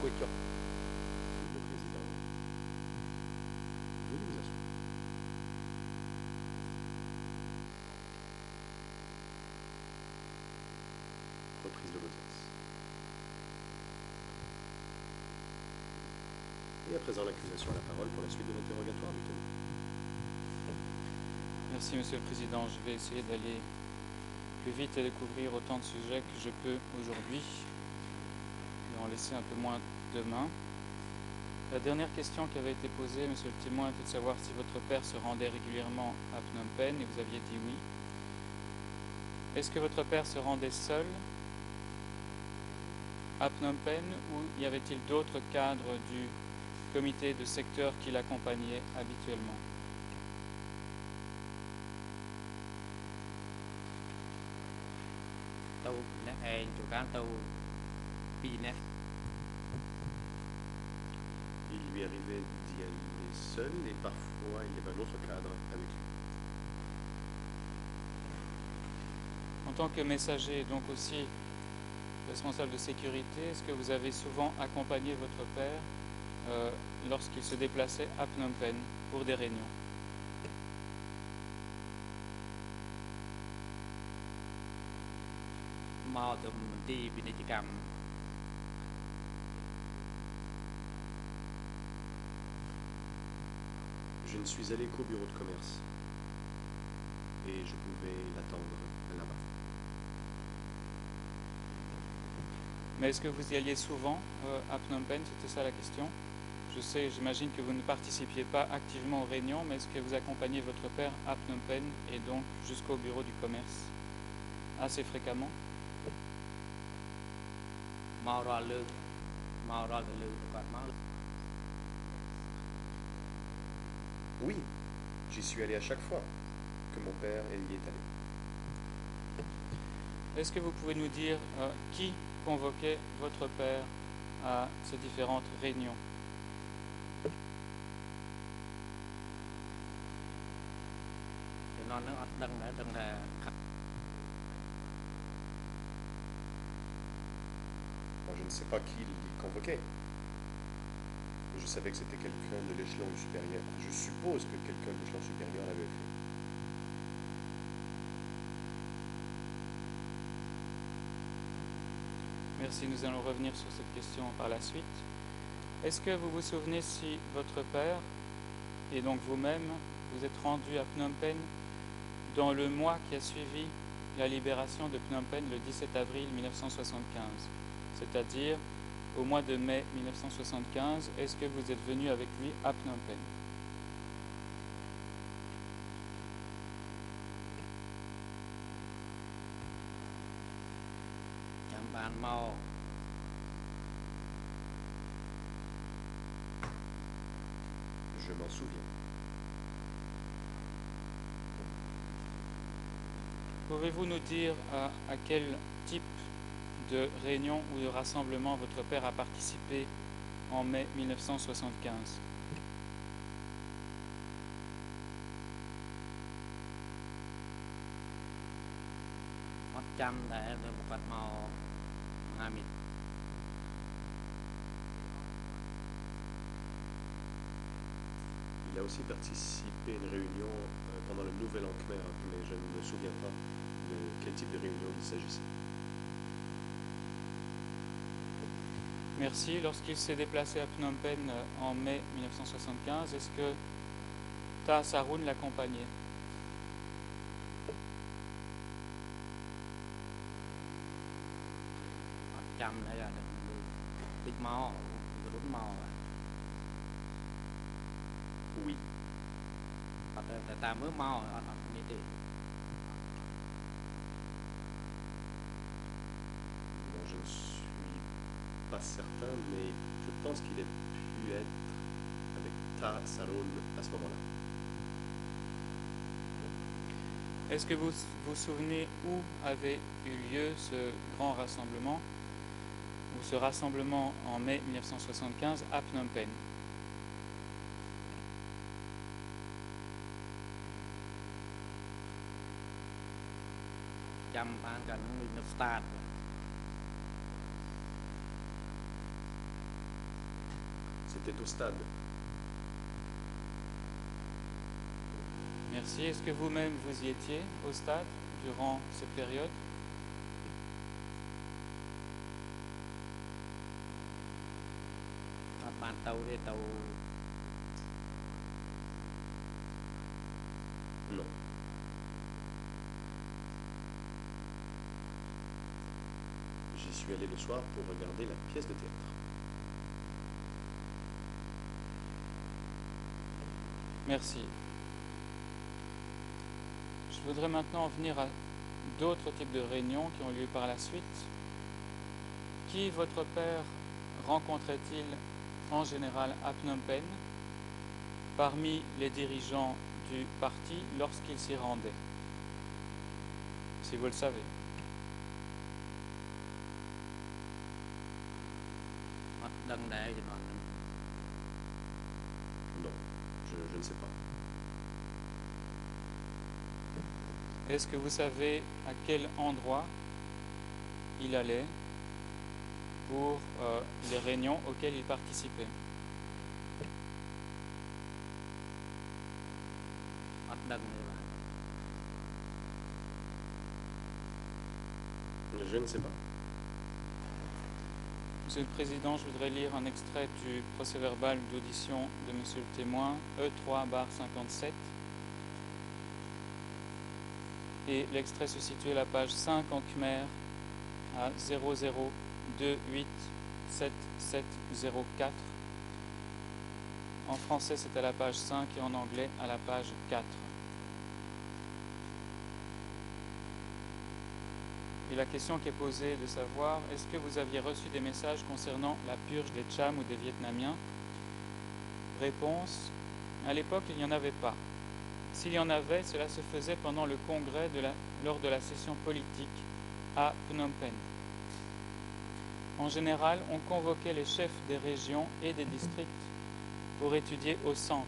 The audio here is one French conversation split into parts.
Le président. Veuillez vous asseoir. Reprise de l'audience. Et à présent, l'accusation a la parole pour la suite de l'interrogatoire, Lieutenant. Merci, Monsieur le Président. Je vais essayer d'aller plus vite et découvrir autant de sujets que je peux aujourd'hui, et en laisser un peu moins demain. La dernière question qui avait été posée, Monsieur le témoin, était de savoir si votre père se rendait régulièrement à Phnom Penh, et vous aviez dit oui. Est-ce que votre père se rendait seul à Phnom Penh, ou y avait-il d'autres cadres du comité de secteur qui l'accompagnaient habituellement? Il lui arrivait d'y aller seul et parfois il y avait un autre cadre avec lui. En tant que messager et donc aussi responsable de sécurité, est-ce que vous avez souvent accompagné votre père lorsqu'il se déplaçait à Phnom Penh pour des réunions? Je ne suis allé qu'au bureau de commerce et je pouvais l'attendre là-bas. Mais est-ce que vous y alliez souvent à Phnom Penh? C'était ça la question. Je sais, j'imagine que vous ne participiez pas activement aux réunions, mais est-ce que vous accompagnez votre père à Phnom Penh et donc jusqu'au bureau du commerce assez fréquemment? Oui, j'y suis allé à chaque fois que mon père y est allé. Est-ce que vous pouvez nous dire qui convoquait votre père à ces différentes réunions? Bon, je ne sais pas qui l'y convoquait. Je savais que c'était quelqu'un de l'échelon supérieur. Je suppose que quelqu'un de l'échelon supérieur l'avait fait. Merci, nous allons revenir sur cette question par la suite. Est-ce que vous vous souvenez si votre père, et donc vous-même, vous êtes rendu à Phnom Penh dans le mois qui a suivi la libération de Phnom Penh le 17 avril 1975, c'est-à-dire au mois de mai 1975, est-ce que vous êtes venu avec lui à Phnom Penh? Je m'en souviens. Pouvez-vous nous dire à quel type de réunion ou de rassemblement votre père a participé en mai 1975? Il a aussi participé à une réunion pendant le Nouvel An Khmer, mais je ne me souviens pas de quel type de réunion il s'agissait. Merci. Lorsqu'il s'est déplacé à Phnom Penh en mai 1975, est-ce que Ta Saroun l'accompagnait? Oui. Bon, je ne suis pas certain, mais je pense qu'il a pu être avec Ta Saroun à ce moment-là. Est-ce que vous vous souvenez où avait eu lieu ce grand rassemblement, ou ce rassemblement en mai 1975 à Phnom Penh? C'était au stade. Merci. Est-ce que vous-même vous y étiez au stade durant cette période? Non. J'y suis allé le soir pour regarder la pièce de théâtre. Merci. Je voudrais maintenant en venir à d'autres types de réunions qui ont lieu par la suite. Qui votre père rencontrait-il en général à Phnom Penh parmi les dirigeants du parti lorsqu'il s'y rendait? Si vous le savez. Non, je ne sais pas. Est-ce que vous savez à quel endroit il allait pour les réunions auxquelles il participait? Je ne sais pas. Monsieur le Président, je voudrais lire un extrait du procès-verbal d'audition de Monsieur le témoin, E3/57. Et l'extrait se situe à la page 5 en Khmer, à 00287704. En français, c'est à la page 5 et en anglais à la page 4. Et la question qui est posée est de savoir, est-ce que vous aviez reçu des messages concernant la purge des Cham ou des Vietnamiens? Réponse, à l'époque, il n'y en avait pas. S'il y en avait, cela se faisait pendant le congrès lors de la session politique à Phnom Penh. En général, on convoquait les chefs des régions et des districts pour étudier au centre.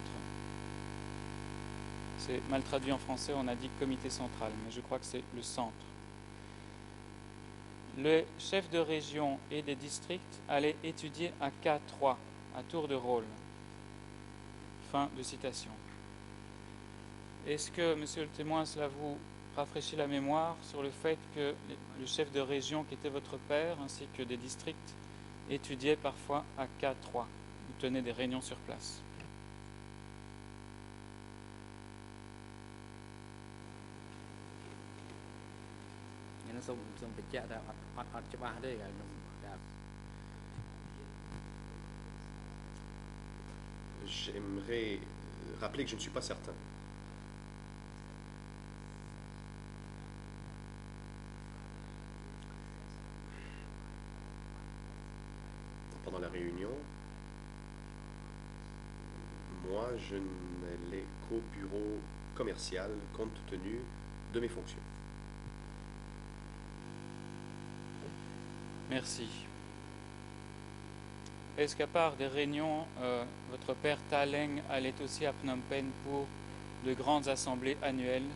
C'est mal traduit en français, on a dit comité central, mais je crois que c'est le centre. Les chefs de région et des districts allaient étudier à K3, à tour de rôle. Fin de citation. Est-ce que, monsieur le témoin, cela vous rafraîchit la mémoire sur le fait que le chef de région qui était votre père, ainsi que des districts, étudiaient parfois à K3, ou tenaient des réunions sur place? J'aimerais rappeler que je ne suis pas certain. Pendant la réunion, moi, je n'allais qu'au bureau commercial compte tenu de mes fonctions. Merci. Est-ce qu'à part des réunions, votre père Thaleng allait aussi à Phnom Penh pour de grandes assemblées annuelles,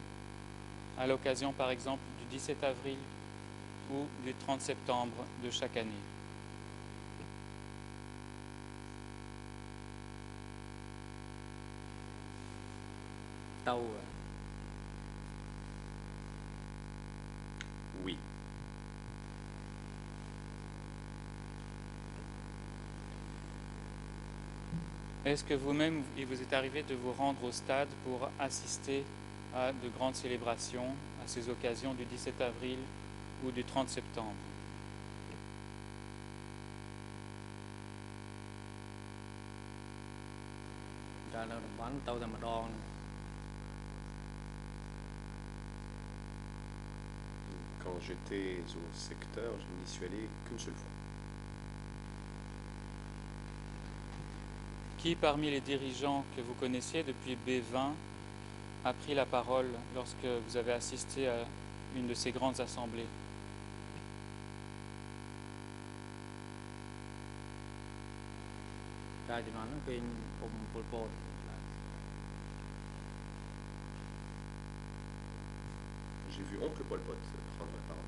à l'occasion par exemple du 17 avril ou du 30 septembre de chaque année? Oui. Est-ce que vous-même, il vous est arrivé de vous rendre au stade pour assister à de grandes célébrations, à ces occasions du 17 avril ou du 30 septembre? Quand j'étais au secteur, je n'y suis allé qu'une seule fois. Qui parmi les dirigeants que vous connaissiez depuis B20 a pris la parole lorsque vous avez assisté à une de ces grandes assemblées? J'ai vu oncle Pol Pot prendre la parole.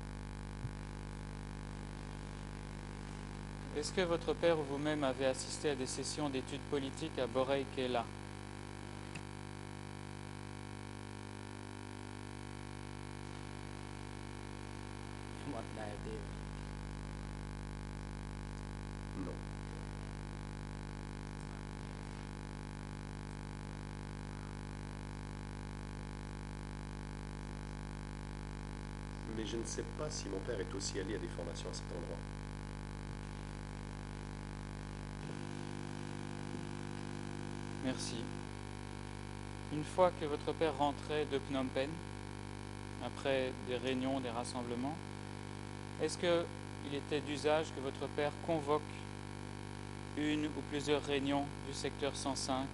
Est-ce que votre père ou vous-même avez assisté à des sessions d'études politiques à Borei Kela? Non. Mais je ne sais pas si mon père est aussi allé à des formations à cet endroit. Merci. Une fois que votre père rentrait de Phnom Penh, après des réunions, des rassemblements, est-ce qu'il était d'usage que votre père convoque une ou plusieurs réunions du secteur 105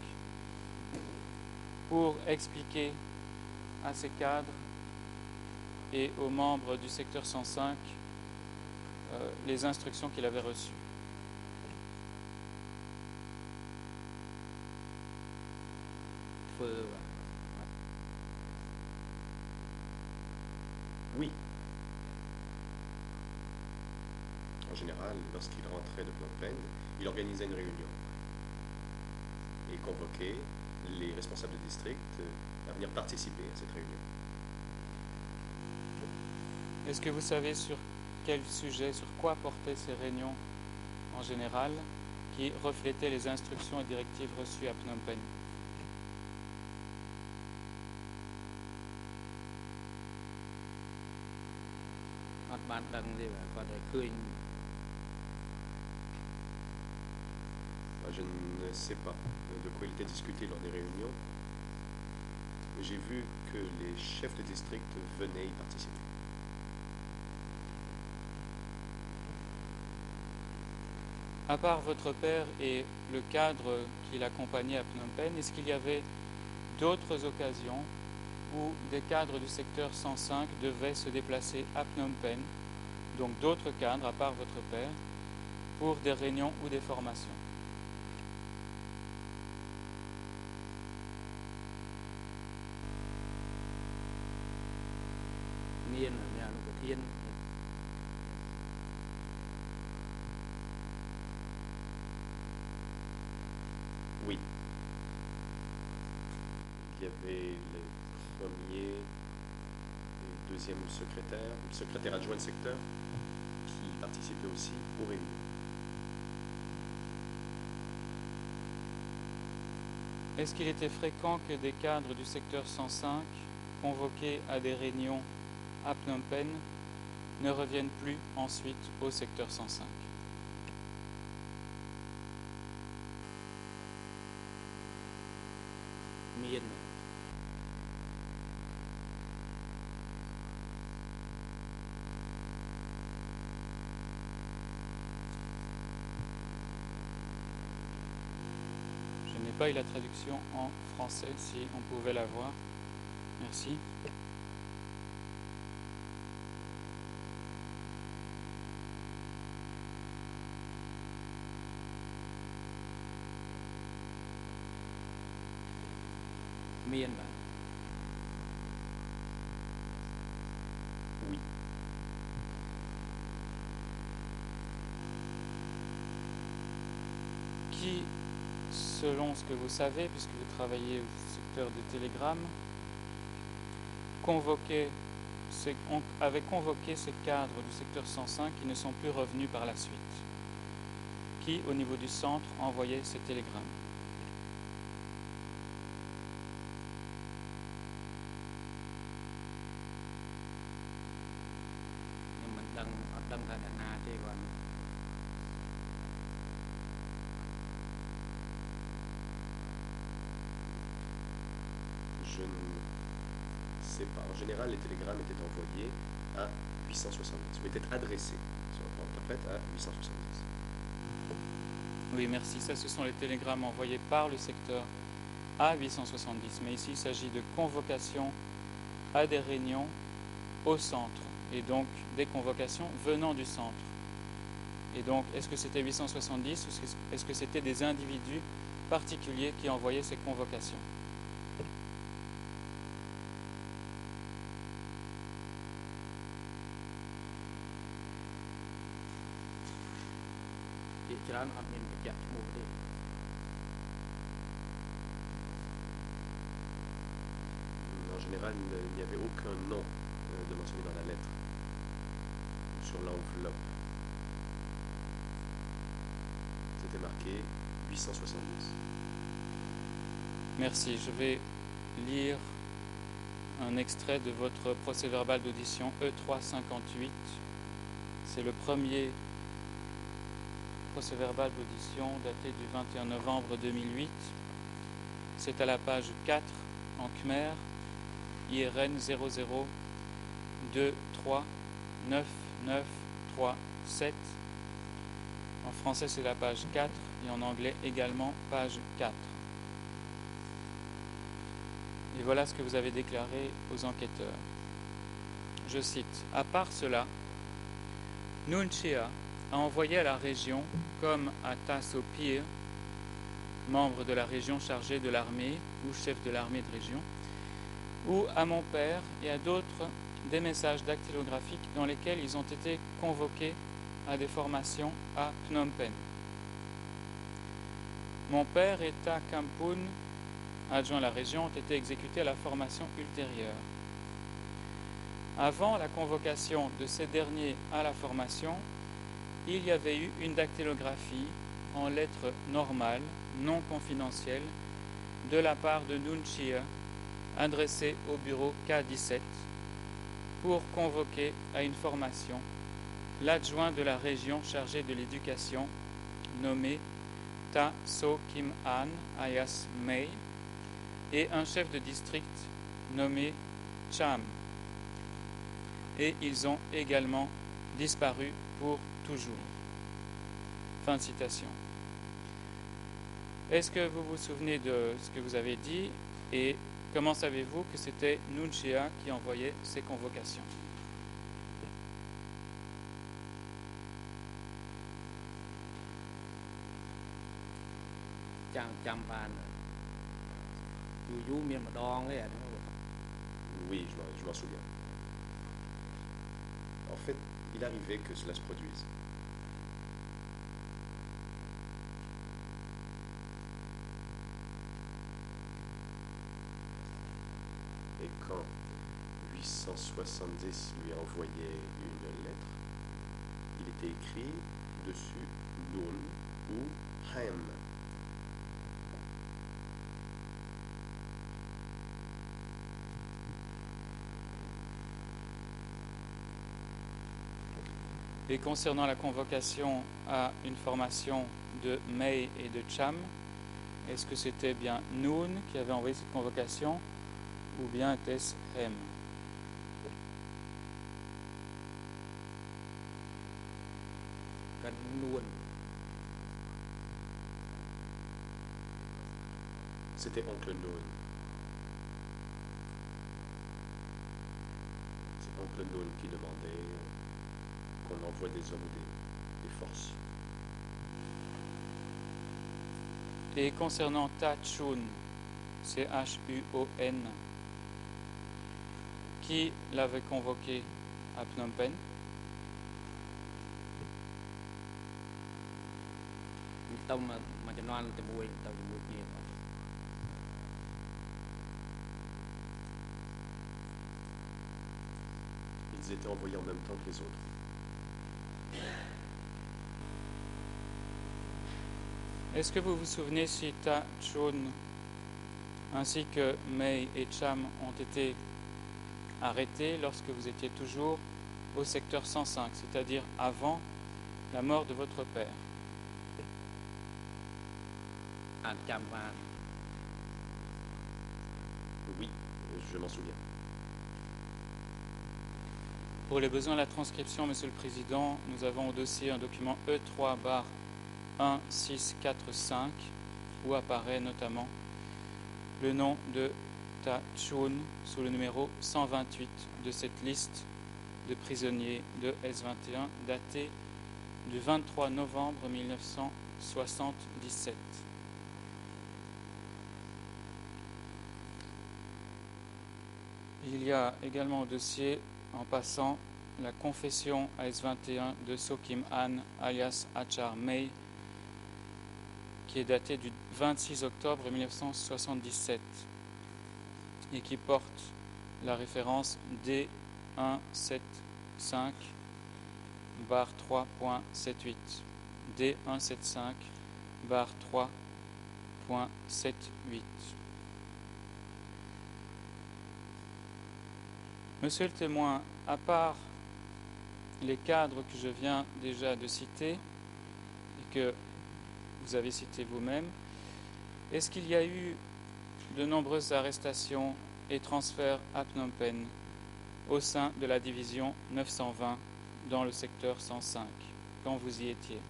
pour expliquer à ses cadres et aux membres du secteur 105 les instructions qu'il avait reçues? Oui. En général, lorsqu'il rentrait de Phnom Penh, il organisait une réunion et convoquait les responsables de district à venir participer à cette réunion. Est-ce que vous savez sur quel sujet, sur quoi portaient ces réunions en général, qui reflétaient les instructions et directives reçues à Phnom Penh? Je ne sais pas de quoi il était discuté lors des réunions. J'ai vu que les chefs de district venaient y participer. À part votre père et le cadre qui l'accompagnait à Phnom Penh, est-ce qu'il y avait d'autres occasions où des cadres du secteur 105 devaient se déplacer à Phnom Penh, donc d'autres cadres à part votre père, pour des réunions ou des formations? Oui. Il y avait le premier et le deuxième secrétaire, le secrétaire adjoint de secteur, qui participait aussi aux réunions. Est-ce qu'il était fréquent que des cadres du secteur 105, convoqués à des réunions à Phnom Penh, ne reviennent plus ensuite au secteur 105? Je n'ai pas eu la traduction en français, si on pouvait la voir. Merci. Oui. Qui, selon ce que vous savez, puisque vous travaillez au secteur des télégrammes, avait convoqué ces cadres du secteur 105 qui ne sont plus revenus par la suite? Qui, au niveau du centre, envoyait ces télégrammes? Je ne sais pas. En général, les télégrammes étaient envoyés à 870, ou étaient adressés sur notre interprète à 870. Oui, merci. Ça, ce sont les télégrammes envoyés par le secteur à 870. Mais ici, il s'agit de convocations à des réunions au centre, et donc des convocations venant du centre. Et donc, est-ce que c'était 870 ou est-ce que c'était des individus particuliers qui envoyaient ces convocations? ច្រើនអត់មានបញ្ជាក់ឈ្មោះទេ En général, il n'y avait aucun nom de mentionné dans la lettre ou sur l'enveloppe. C'était marqué 870. Merci. Je vais lire un extrait de votre procès-verbal d'audition E358. C'est le premier procès-verbal d'audition daté du 21 novembre 2008. C'est à la page 4 en Khmer, IRN 00239937. En français, c'est la page 4 et en anglais également page 4. Et voilà ce que vous avez déclaré aux enquêteurs. Je cite, « À part cela, Nuon Chea a envoyé à la région, comme à Ta So Pir, membre de la région chargé de l'armée ou chef de l'armée de région, ou à mon père et à d'autres des messages dactylographiques dans lesquels ils ont été convoqués à des formations à Phnom Penh. Mon père et Ta Kampun, adjoint à la région, ont été exécutés à la formation ultérieure. Avant la convocation de ces derniers à la formation, il y avait eu une dactylographie en lettres normales, non confidentielles, de la part de Nuon Chea, adressée au bureau K17, pour convoquer à une formation l'adjoint de la région chargé de l'éducation, nommé Ta So Kim An Ayas Mei, et un chef de district nommé Cham. Et ils ont également disparu pour toujours. Fin de citation. Est-ce que vous vous souvenez de ce que vous avez dit et comment savez-vous que c'était Nuon Chea qui envoyait ces convocations? Oui, je m'en souviens. En fait, il arrivait que cela se produise. Et quand 870 lui envoyait une lettre, il était écrit dessus Nuon ou Ham. Et concernant la convocation à une formation de Mei et de Cham, est-ce que c'était bien Nuon qui avait envoyé cette convocation ou bien était-ce Hem? C'était oncle Nuon. C'est oncle Nuon qui demandait qu'on envoie des hommes ou des forces. Et concernant Ta Chun, C-H-U-O-N, qui l'avait convoqué à Phnom Penh? Ils étaient envoyés en même temps que les autres. Est-ce que vous vous souvenez si Ta Chun ainsi que Mei et Cham ont été arrêtés lorsque vous étiez toujours au secteur 105, c'est-à-dire avant la mort de votre père? Oui, je m'en souviens. Pour les besoins de la transcription, Monsieur le Président, nous avons au dossier un document E3-1645 où apparaît notamment le nom de Ta Chun sous le numéro 128 de cette liste de prisonniers de S21 datée du 23 novembre 1977. Il y a également au dossier, en passant, la confession à S21 de So Kim An alias Achar Mei qui est daté du 26 octobre 1977 et qui porte la référence D175/3.78. D175/3.78. Monsieur le témoin, à part les cadres que je viens déjà de citer et que vous avez cité vous-même, est-ce qu'il y a eu de nombreuses arrestations et transferts à Phnom Penh au sein de la division 920 dans le secteur 105 quand vous y étiez?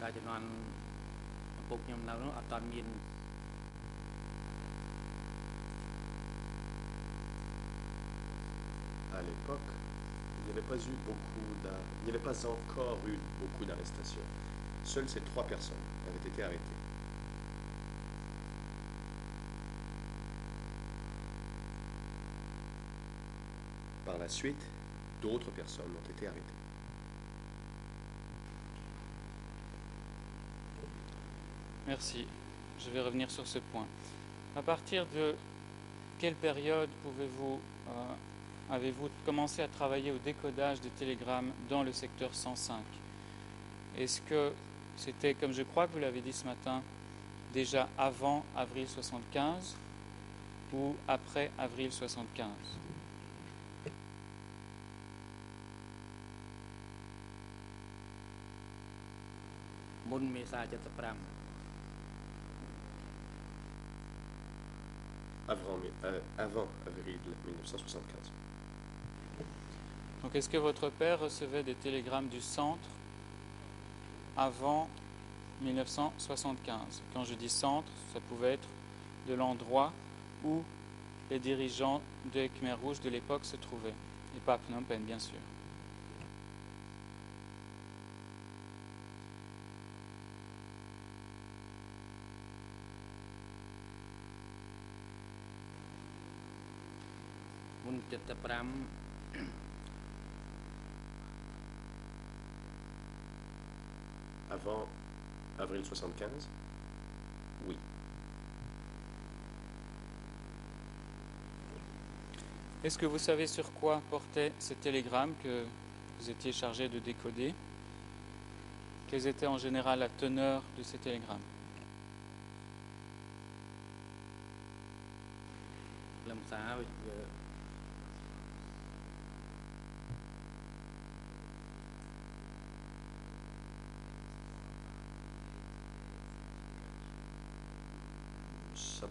À l'époque, il n'y avait pas encore eu beaucoup d'arrestations. Seules ces 3 personnes avaient été arrêtées. Par la suite, d'autres personnes ont été arrêtées. Merci. Je vais revenir sur ce point. À partir de quelle période avez-vous commencé à travailler au décodage des télégrammes dans le secteur 105? Est-ce que c'était, comme je crois que vous l'avez dit ce matin, déjà avant avril 75 ou après avril 75? Avant avril 1975. Donc est-ce que votre père recevait des télégrammes du centre avant 1975? Quand je dis centre, ça pouvait être de l'endroit où les dirigeants des Khmers rouges de l'époque se trouvaient, et pas Phnom Penh, bien sûr. Avant avril 75? Oui. Est-ce que vous savez sur quoi portait ce télégramme que vous étiez chargé de décoder? Quelles était en général la teneur de ces télégrammes? Ça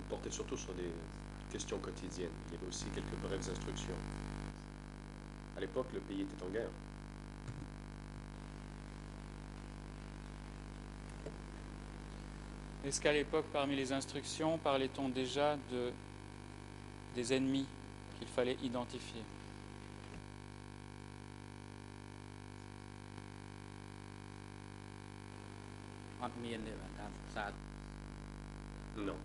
portait surtout sur des questions quotidiennes. Il y avait aussi quelques brèves instructions. À l'époque, le pays était en guerre. Est-ce qu'à l'époque, parmi les instructions, parlait-on déjà des ennemis qu'il fallait identifier? Non.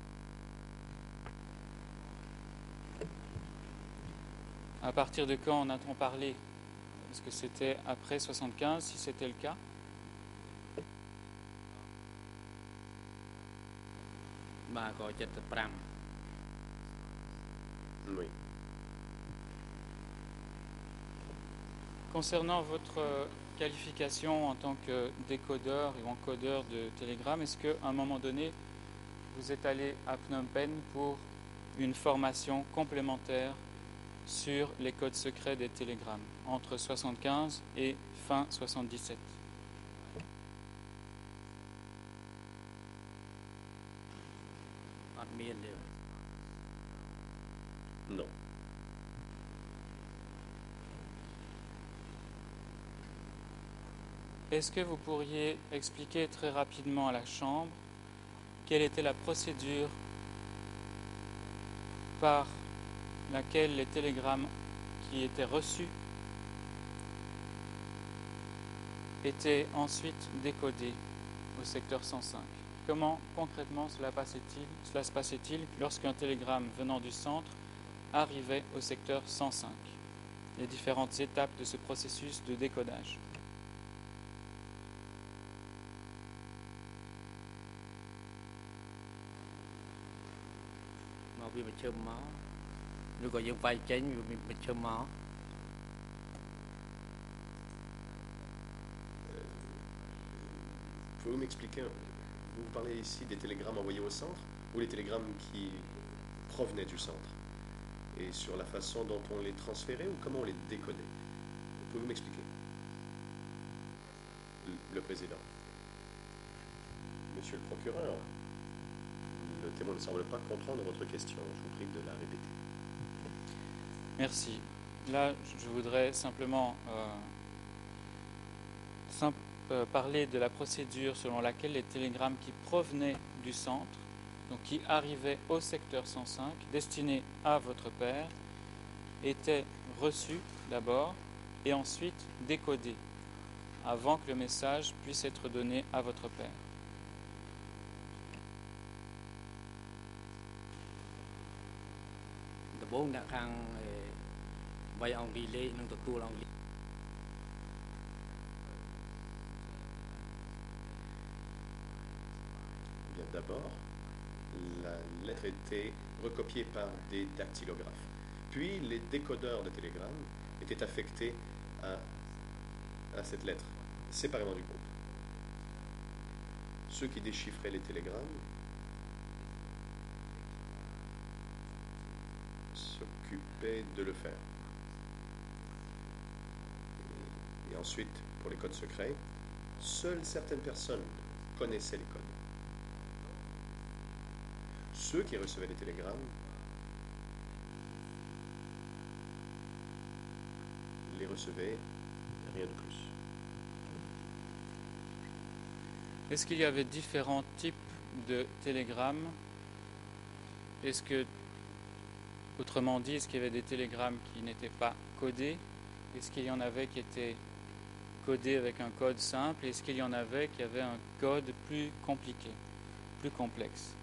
À partir de quand en a-t-on parlé? Est-ce que c'était après 75, si c'était le cas? Oui. Concernant votre qualification en tant que décodeur et encodeur de télégrammes, est-ce qu'à un moment donné, vous êtes allé à Phnom Penh pour une formation complémentaire sur les codes secrets des télégrammes entre 75 et fin 77? Non. Est-ce que vous pourriez expliquer très rapidement à la Chambre quelle était la procédure par laquelle les télégrammes qui étaient reçus étaient ensuite décodés au secteur 105? Comment concrètement cela se passait-il lorsqu'un télégramme venant du centre arrivait au secteur 105? Les différentes étapes de ce processus de décodage. វាប្រឈមមកឬក៏យើងវាយចេញវាប្រឈមមក Pouvez-vous m'expliquer, vous parlez ici des télégrammes envoyés au centre ou les télégrammes qui provenaient du centre? Et sur la façon dont on les transférait ou comment on les décodait? Pouvez-vous m'expliquer? Le président. Monsieur le procureur, le témoin ne semble pas comprendre votre question. Je vous prie de la répéter. Merci. Là, je voudrais simplement parler de la procédure selon laquelle les télégrammes qui provenaient du centre, donc qui arrivaient au secteur 105, destinés à votre père, étaient reçus d'abord et ensuite décodés, avant que le message puisse être donné à votre père. D'abord, la lettre était recopiée par des dactylographes. Puis, les décodeurs de télégrammes étaient affectés à cette lettre, séparément du groupe. Ceux qui déchiffraient les télégrammes s'occupaient de le faire. Et ensuite, pour les codes secrets, seules certaines personnes connaissaient les codes. Ceux qui recevaient les télégrammes les recevaient, rien de plus. Est-ce qu'il y avait différents types de télégrammes? Est-ce que, autrement dit, est-ce qu'il y avait des télégrammes qui n'étaient pas codés? Est-ce qu'il y en avait qui étaient codés avec un code simple? Est-ce qu'il y en avait qui avaient un code plus compliqué, plus complexe?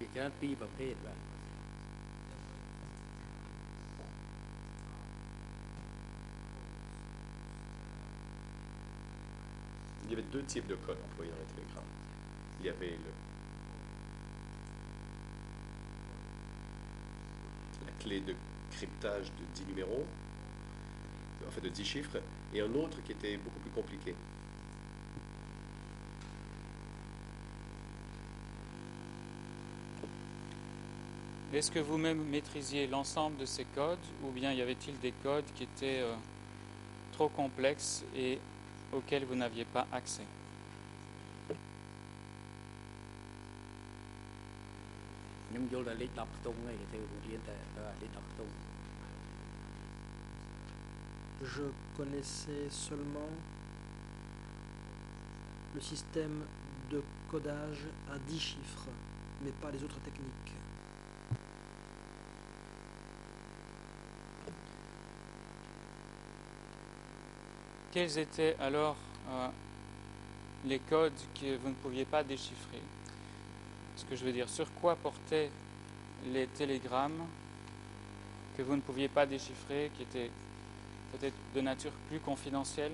Il y avait deux types de codes employés dans les télégrammes. Il y avait la clé de cryptage de 10 numéros, en fait de 10 chiffres, et un autre qui était beaucoup plus compliqué. Est-ce que vous-même maîtrisiez l'ensemble de ces codes ou bien y avait-il des codes qui étaient trop complexes et auxquels vous n'aviez pas accès? Je connaissais seulement le système de codage à 10 chiffres, mais pas les autres techniques. Quels étaient alors les codes que vous ne pouviez pas déchiffrer? Ce que je veux dire, sur quoi portaient les télégrammes que vous ne pouviez pas déchiffrer, qui étaient peut-être de nature plus confidentielle?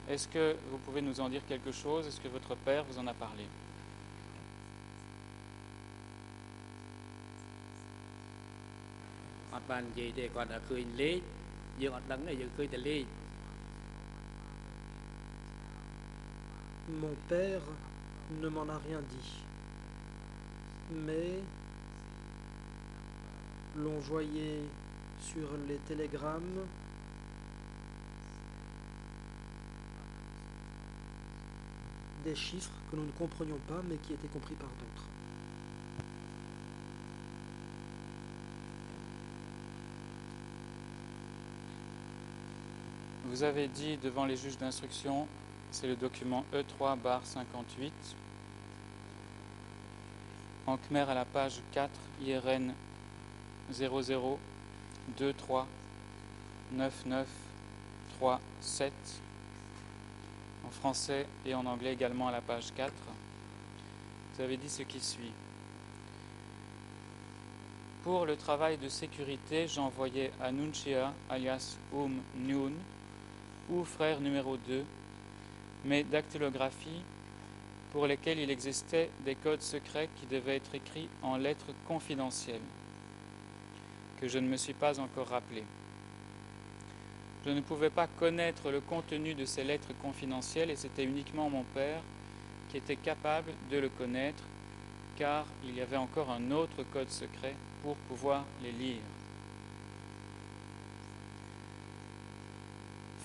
Est-ce que vous pouvez nous en dire quelque chose? Est-ce que votre père vous en a parlé? Mon père ne m'en a rien dit, mais l'on voyait sur les télégrammes des chiffres que nous ne comprenions pas, mais qui étaient compris par d'autres. Vous avez dit devant les juges d'instruction, c'est le document E3/58, en Khmer à la page 4, IRN 00239937, en français et en anglais également à la page 4. Vous avez dit ce qui suit. Pour le travail de sécurité, j'envoyais à Nunchia, alias Noon, ou frère numéro 2, mais dactylographie pour lesquelles il existait des codes secrets qui devaient être écrits en lettres confidentielles, que je ne me suis pas encore rappelé. Je ne pouvais pas connaître le contenu de ces lettres confidentielles et c'était uniquement mon père qui était capable de le connaître, car il y avait encore un autre code secret pour pouvoir les lire.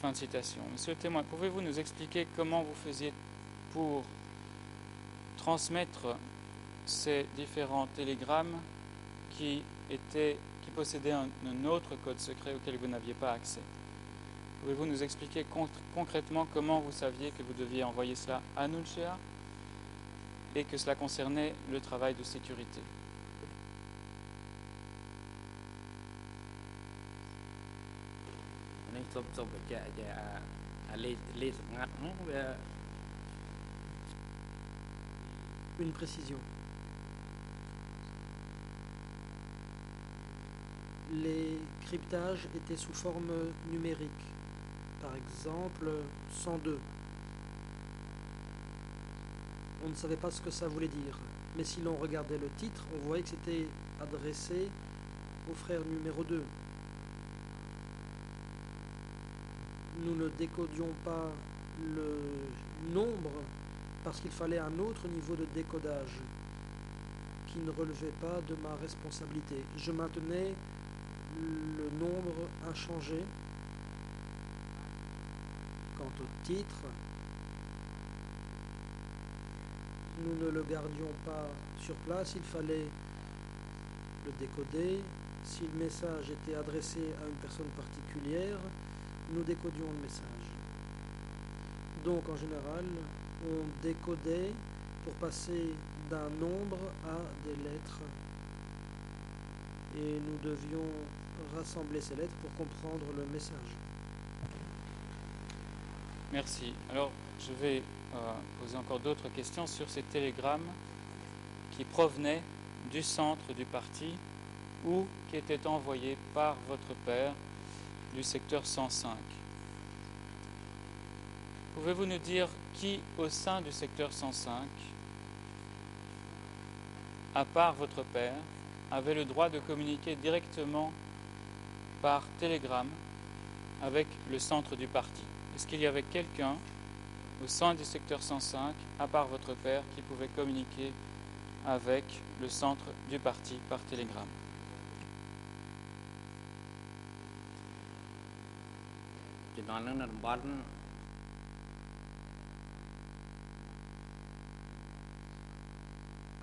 Fin de citation. Monsieur le témoin, pouvez-vous nous expliquer comment vous faisiez pour transmettre ces différents télégrammes qui possédaient un autre code secret auquel vous n'aviez pas accès? Pouvez-vous nous expliquer concrètement comment vous saviez que vous deviez envoyer cela à Nunchea et que cela concernait le travail de sécurité? Une précision. Les cryptages étaient sous forme numérique. Par exemple, 102. On ne savait pas ce que ça voulait dire. Mais si l'on regardait le titre, on voyait que c'était adressé au frère numéro 2. Nous ne décodions pas le nombre parce qu'il fallait un autre niveau de décodage qui ne relevait pas de ma responsabilité. Je maintenais le nombre inchangé. Quant au titre, nous ne le gardions pas sur place, il fallait le décoder. Si le message était adressé à une personne particulière, nous décodions le message. Donc en général, on décodait pour passer d'un nombre à des lettres. Et nous devions rassembler ces lettres pour comprendre le message. Merci. Alors, je vais poser encore d'autres questions sur ces télégrammes qui provenaient du centre du parti ou qui étaient envoyés par votre père du secteur 105. Pouvez-vous nous dire qui, au sein du secteur 105, à part votre père, avait le droit de communiquer directement par télégramme avec le centre du parti? Est-ce qu'il y avait quelqu'un au sein du secteur 105, à part votre père, qui pouvait communiquer avec le centre du parti par télégramme?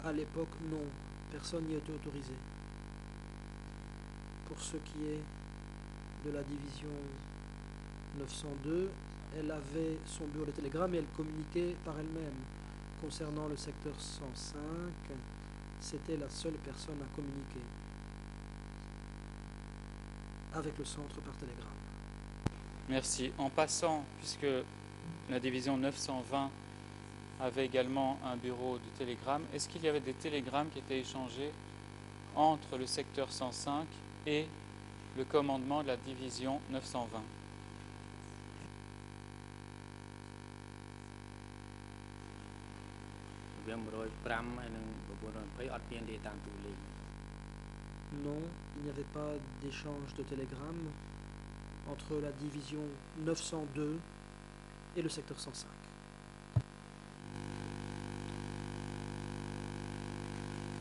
À l'époque, non. Personne n'y était autorisé. Pour ce qui est de la division 902, elle avait son bureau de télégramme et elle communiquait par elle-même. Concernant le secteur 105, c'était la seule personne à communiquer avec le centre par télégramme. Merci. En passant, puisque la division 920 avait également un bureau de télégramme, est-ce qu'il y avait des télégrammes qui étaient échangés entre le secteur 105 et le commandement de la division 920? Non, il n'y avait pas d'échange de télégrammes entre la division 902 et le secteur 105.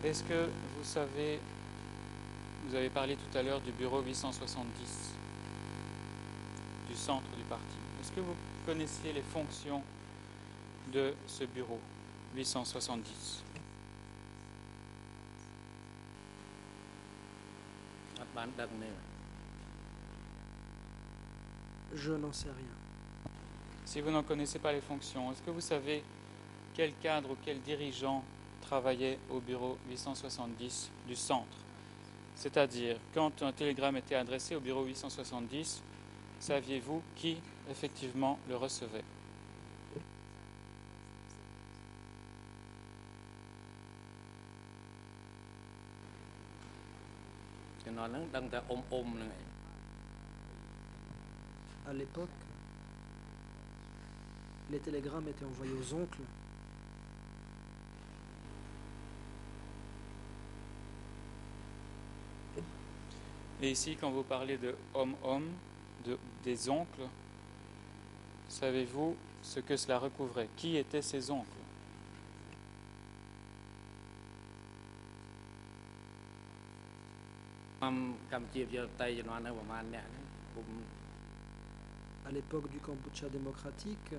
Est-ce que vous savez, vous avez parlé tout à l'heure du bureau 870 du centre du parti. Est-ce que vous connaissiez les fonctions de ce bureau 870? Je n'en sais rien. Si vous n'en connaissez pas les fonctions, est-ce que vous savez quel cadre ou quel dirigeant travaillait au bureau 870 du centre? C'est-à-dire, quand un télégramme était adressé au bureau 870, saviez-vous qui effectivement le recevait? À l'époque, Les télégrammes étaient envoyés aux oncles. Et ici, quand vous parlez de homme-homme, des oncles, savez-vous ce que cela recouvrait? Qui étaient ces oncles? À l'époque du Kampuchea démocratique,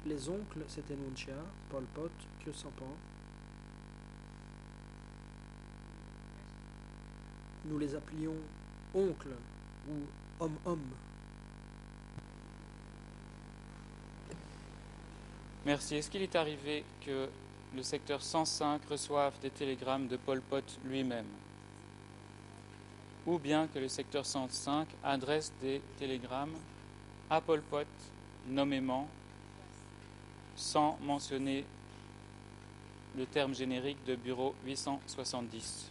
les oncles, c'était Nunchia, Pol Pot, Khieu Samphan. Nous les appelions oncles ou homme-homme. Merci. Est-ce qu'il est arrivé que le secteur 105 reçoive des télégrammes de Pol Pot lui-même? Ou bien que le secteur 105 adresse des télégrammes à Pol Pot nommément, sans mentionner le terme générique de bureau 870.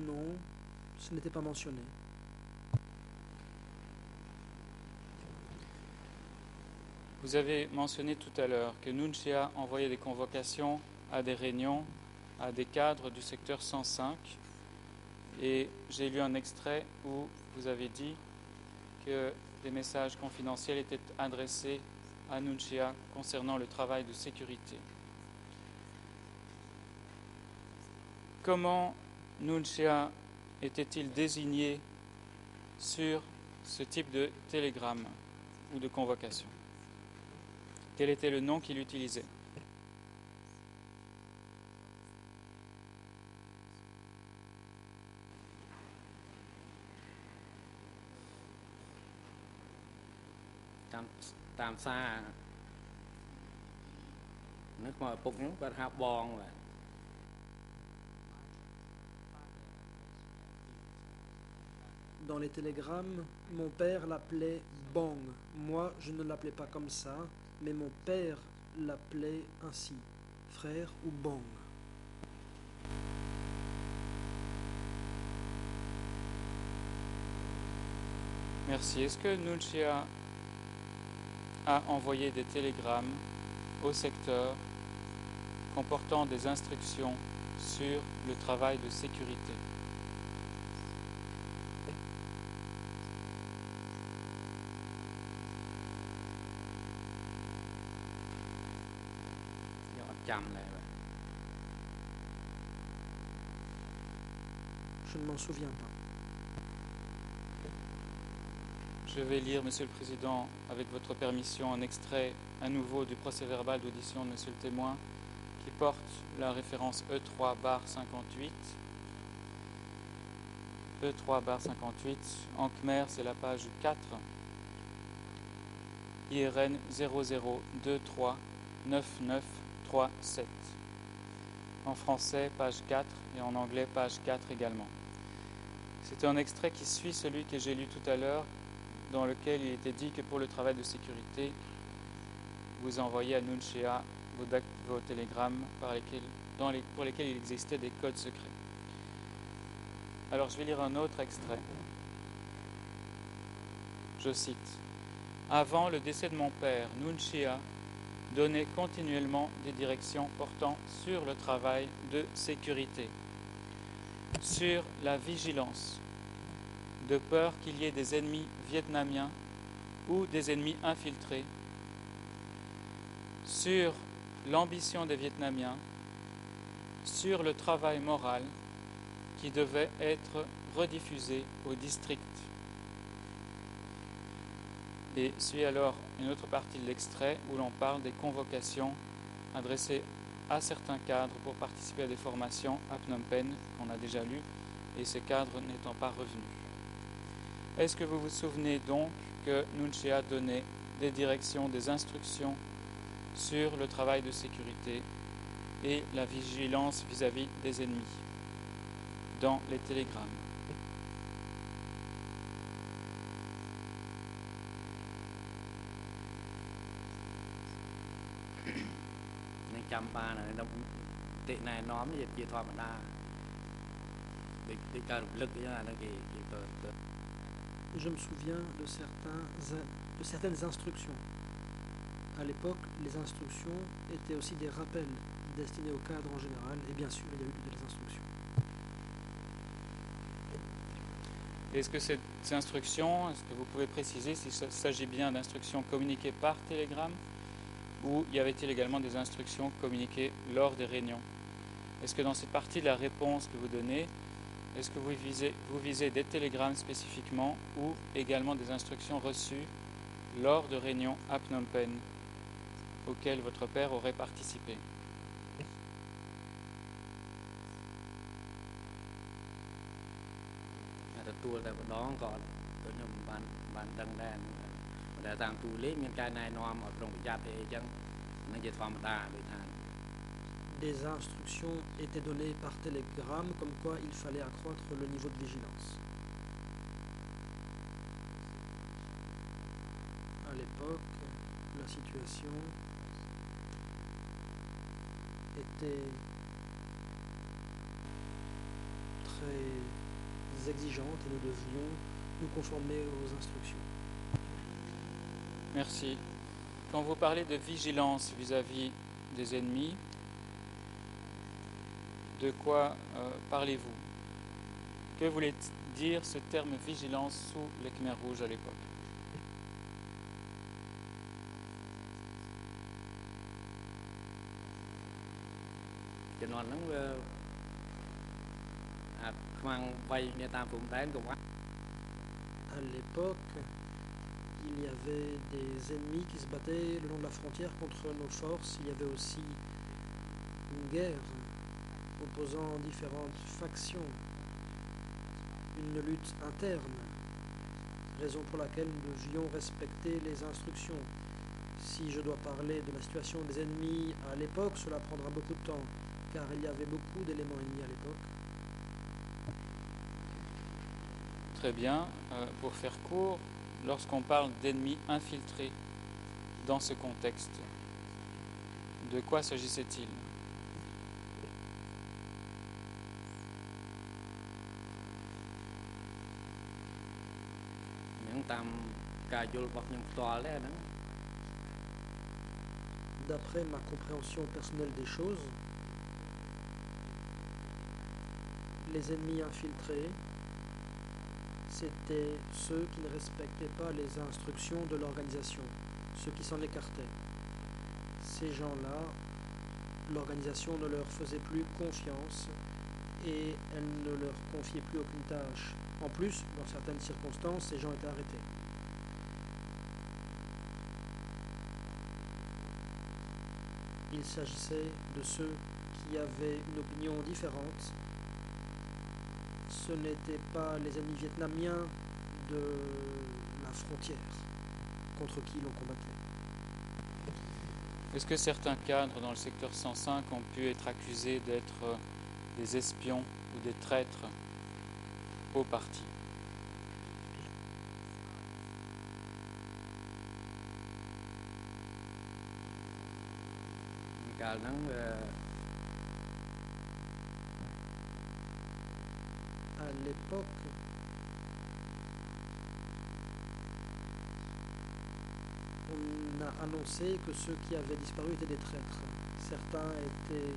Non, ce n'était pas mentionné. Vous avez mentionné tout à l'heure que Nunchia envoyait des convocations à des réunions, à des cadres du secteur 105. Et j'ai lu un extrait où vous avez dit que des messages confidentiels étaient adressés à Nunchia concernant le travail de sécurité. Comment Nunchia était-il désigné sur ce type de télégramme ou de convocation? Quel était le nom qu'il utilisait? Dans les télégrammes, mon père l'appelait Bang. Moi, je ne l'appelais pas comme ça, mais mon père l'appelait ainsi, frère ou Bang. Merci. Est-ce que Nunchia a envoyé des télégrammes au secteur comportant des instructions sur le travail de sécurité? Je ne m'en souviens pas. Je vais lire, Monsieur le Président, avec votre permission, un extrait à nouveau du procès-verbal d'audition de Monsieur le témoin qui porte la référence E3/58. E3/58, en Khmer, c'est la page 4. IRN 00239937. En français, page 4, et en anglais, page 4 également. C'est un extrait qui suit celui que j'ai lu tout à l'heure, dans lequel il était dit que pour le travail de sécurité, vous envoyez à Nunchia vos télégrammes pour lesquels il existait des codes secrets. Alors je vais lire un autre extrait. Je cite. Avant le décès de mon père, Nunchia donnait continuellement des directions portant sur le travail de sécurité, sur la vigilance, de peur qu'il y ait des ennemis vietnamiens ou des ennemis infiltrés, sur l'ambition des Vietnamiens, sur le travail moral qui devait être rediffusé au district. Et suit alors une autre partie de l'extrait où l'on parle des convocations adressées à certains cadres pour participer à des formations à Phnom Penh qu'on a déjà lues, et ces cadres n'étant pas revenus. Est-ce que vous vous souvenez donc que Nunchia donnait des directions, des instructions sur le travail de sécurité et la vigilance vis-à-vis des ennemis dans les télégrammes? នឹងចាំបានហើយដល់តិណែនាំនេះជាធម្មតាដូចការរំលឹកអញ្ចឹងអាហ្នឹងគេទៅ Je me souviens de certaines instructions. À l'époque, les instructions étaient aussi des rappels destinés au cadre en général, et bien sûr, il y a eu des instructions. Est-ce que ces instructions, est-ce que vous pouvez préciser s'il s'agit bien d'instructions communiquées par télégramme ou y avait-il également des instructions communiquées lors des réunions? Est-ce que dans cette partie de la réponse que vous donnez, est-ce que vous visez des télégrammes spécifiquement ou également des instructions reçues lors de réunions à Phnom Penh auxquelles votre père aurait participé? ទទួលតែម្ដងក៏ខ្ញុំបានដឹងដែរតែតាមទូលេខមានការណែនាំឲ្យប្រុងប្រយ័ត្នអីចឹងនឹងជាធម្មតាដូចថា Des instructions étaient données par télégramme comme quoi il fallait accroître le niveau de vigilance. À l'époque, la situation était très exigeante et nous devions nous conformer aux instructions. Merci. Quand vous parlez de vigilance vis-à-vis des ennemis, de quoi parlez-vous? Que voulait dire ce terme vigilance sous les Khmer rouges à l'époque? À l'époque, il y avait des ennemis qui se battaient le long de la frontière contre nos forces. Il y avait aussi une guerre opposant différentes factions, une lutte interne, raison pour laquelle nous devions respecter les instructions. Si je dois parler de la situation des ennemis à l'époque, cela prendra beaucoup de temps, car il y avait beaucoup d'éléments ennemis à l'époque. Très bien. Pour faire court, lorsqu'on parle d'ennemis infiltrés dans ce contexte, de quoi s'agissait-il? D'après ma compréhension personnelle des choses, les ennemis infiltrés, c'étaient ceux qui ne respectaient pas les instructions de l'organisation, ceux qui s'en écartaient. Ces gens-là, l'organisation ne leur faisait plus confiance et elle ne leur confiait plus aucune tâche. En plus, dans certaines circonstances, ces gens étaient arrêtés. Il s'agissait de ceux qui avaient une opinion différente. Ce n'étaient pas les ennemis vietnamiens de la frontière contre qui l'on combattait. Est-ce que certains cadres dans le secteur 105 ont pu être accusés d'être des espions ou des traîtres au parti? À l'époque, on a annoncé que ceux qui avaient disparu étaient des traîtres. Certains étaient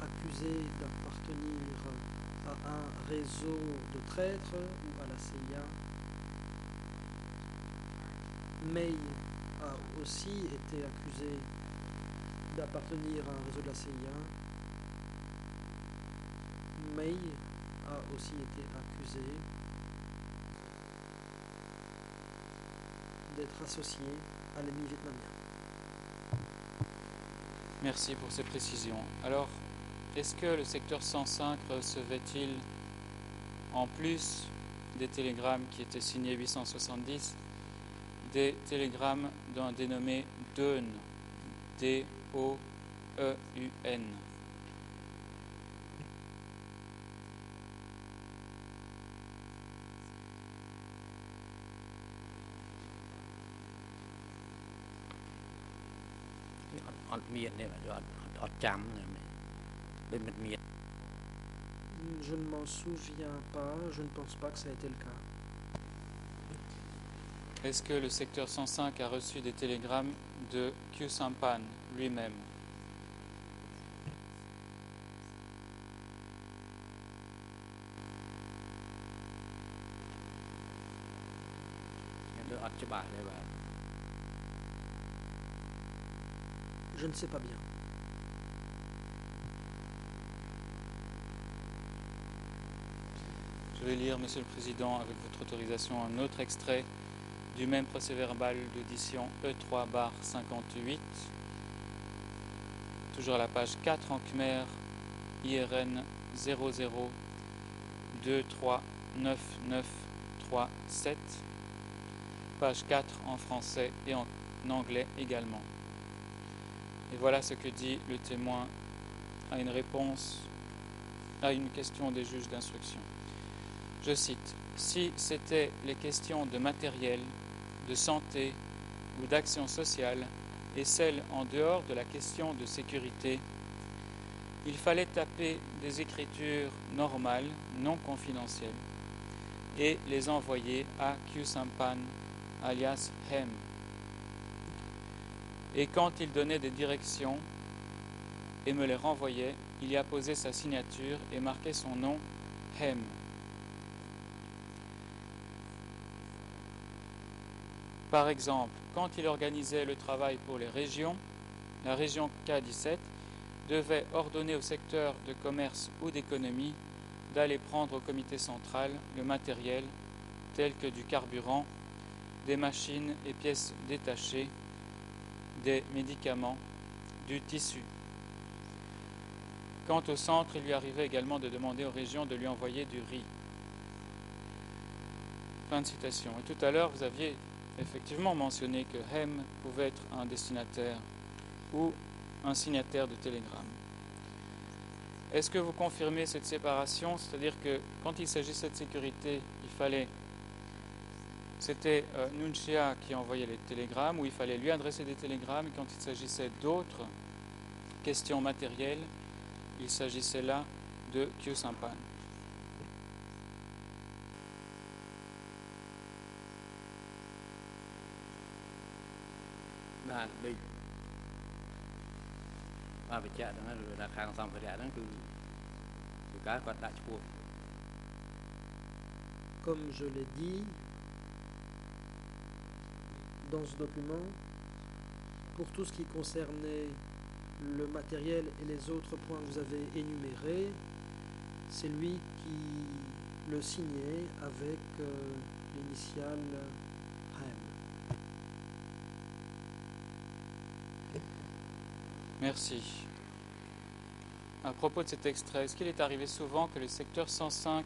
accusés d'appartenir à un réseau de traîtres ou à la CIA. May a aussi été accusé d'appartenir à un réseau de la CIA. May a aussi été accusé d'être associé à l'ennemi vietnamien. Merci pour ces précisions. Alors, est-ce que le secteur 105 recevait-il, en plus des télégrammes qui étaient signés 870, des télégrammes d'un dénommé Deun, D-O-E-U-N? អត់ចាំដូចមិនមាន Je ne m'en souviens pas, je ne pense pas que ça a été le cas. Est-ce que le secteur 105 a reçu des télégrammes de Khieu Samphan lui-même? Je ne sais pas bien. Je vais lire, Monsieur le Président, avec votre autorisation, un autre extrait du même procès-verbal d'audition E3/58, toujours à la page 4 en Khmer, IRN 00239937, page 4 en français et en anglais également. Et voilà ce que dit le témoin à une réponse à une question des juges d'instruction. Je cite, « Si c'était les questions de matériel, de santé ou d'action sociale et celles en dehors de la question de sécurité, il fallait taper des écritures normales, non confidentielles, et les envoyer à Khieu Samphan, alias Hem. Et quand il donnait des directions et me les renvoyait, il y apposait sa signature et marquait son nom, Hem. Par exemple, quand il organisait le travail pour les régions, la région K17 devait ordonner au secteur de commerce ou d'économie d'aller prendre au comité central le matériel tel que du carburant, des machines et pièces détachées, des médicaments, du tissu. Quant au centre, il lui arrivait également de demander aux régions de lui envoyer du riz. Fin de citation. Et tout à l'heure, vous aviez effectivement mentionné que Hem pouvait être un destinataire ou un signataire de télégramme. Est-ce que vous confirmez cette séparation? C'est-à-dire que quand il s'agissait de sécurité, c'était Nunchia qui envoyait les télégrammes, ou il fallait lui adresser des télégrammes, et quand il s'agissait d'autres questions matérielles, il s'agissait là de Khieu Samphan. Comme je l'ai dit, dans ce document, pour tout ce qui concernait le matériel et les autres points que vous avez énumérés, c'est lui qui le signait avec l'initiale Hem. Merci. À propos de cet extrait, est-ce qu'il est arrivé souvent que le secteur 105